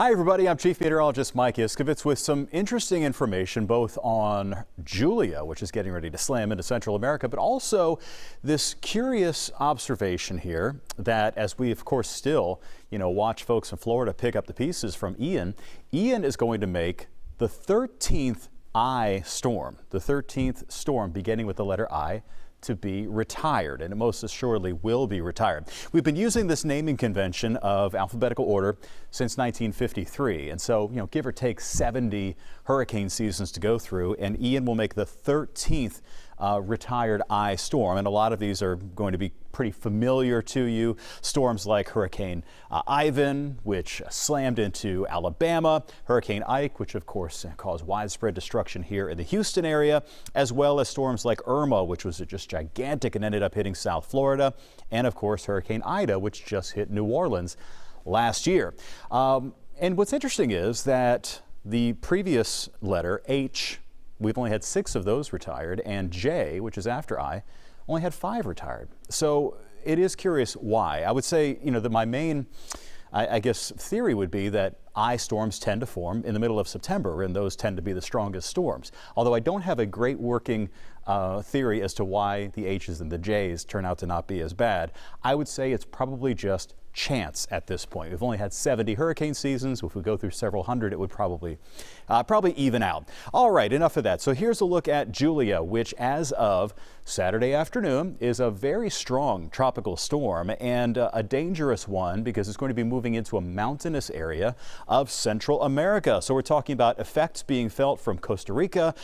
Hi everybody, I'm Chief Meteorologist Mike Iscovitz with some interesting information both on Julia, which is getting ready to slam into Central America, but also this curious observation here that as we of course still, watch folks in Florida pick up the pieces from Ian is going to make the 13th I storm, the 13th storm beginning with the letter I, to be retired, and it most assuredly will be retired. We've been using this naming convention of alphabetical order since 1953, and so give or take 70 hurricane seasons to go through, and Ian will make the 13th retired I storm, and a lot of these are going to be pretty familiar to you. Storms like Hurricane Ivan, which slammed into Alabama, Hurricane Ike, which of course caused widespread destruction here in the Houston area, as well as storms like Irma, which was just gigantic and ended up hitting South Florida, and of course Hurricane Ida, which just hit New Orleans last year. And what's interesting is that the previous letter, H, we've only had 6 of those retired, and J, which is after I, only had 5 retired. So it is curious why. I would say, that my main, I guess, theory would be that I storms tend to form in the middle of September, and those tend to be the strongest storms. Although I don't have a great working theory as to why the H's and the J's turn out to not be as bad. I would say it's probably just chance at this point. We've only had 70 hurricane seasons. If we go through several hundred, it would probably even out. All right, enough of that. So here's a look at Julia, which as of Saturday afternoon is a very strong tropical storm and a dangerous one because it's going to be moving into a mountainous area of Central America. So we're talking about effects being felt from Costa Rica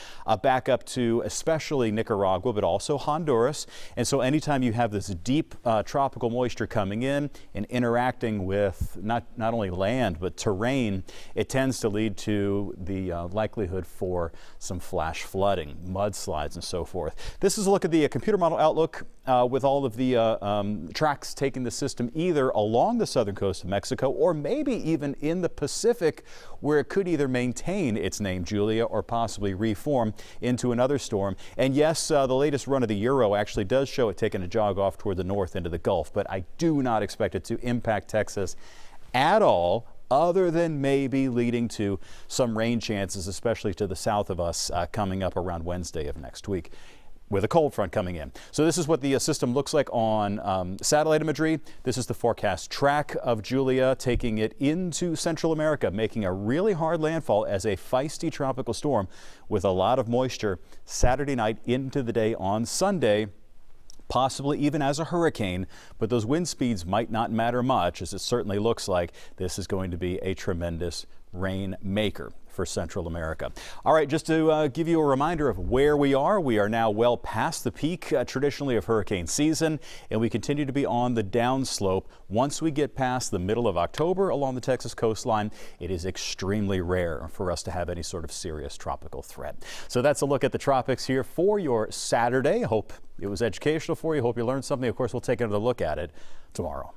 back up to especially Nicaragua, but also Honduras. And so anytime you have this deep tropical moisture coming in and interacting with not only land but terrain, it tends to lead to the likelihood for some flash flooding, mudslides, and so forth. This is a look at the computer model outlook with all of the tracks taking the system either along the southern coast of Mexico or maybe even in the Pacific, where it could either maintain its name Julia or possibly reform into another storm. And yes, the latest run of the Euro actually does show it taking a jog off toward the north into the Gulf, but I do not expect it to impact Texas at all, other than maybe leading to some rain chances, especially to the south of us coming up around Wednesday of next week, with a cold front coming in. So this is what the system looks like on satellite imagery. This is the forecast track of Julia, taking it into Central America, making a really hard landfall as a feisty tropical storm with a lot of moisture Saturday night into the day on Sunday, possibly even as a hurricane, but those wind speeds might not matter much, as it certainly looks like this is going to be a tremendous rain maker for Central America. All right, just to give you a reminder of where we are now well past the peak traditionally of hurricane season, and we continue to be on the downslope. Once we get past the middle of October along the Texas coastline, it is extremely rare for us to have any sort of serious tropical threat. So that's a look at the tropics here for your Saturday. Hope it was educational for you. Hope you learned something. Of course, we'll take another look at it tomorrow.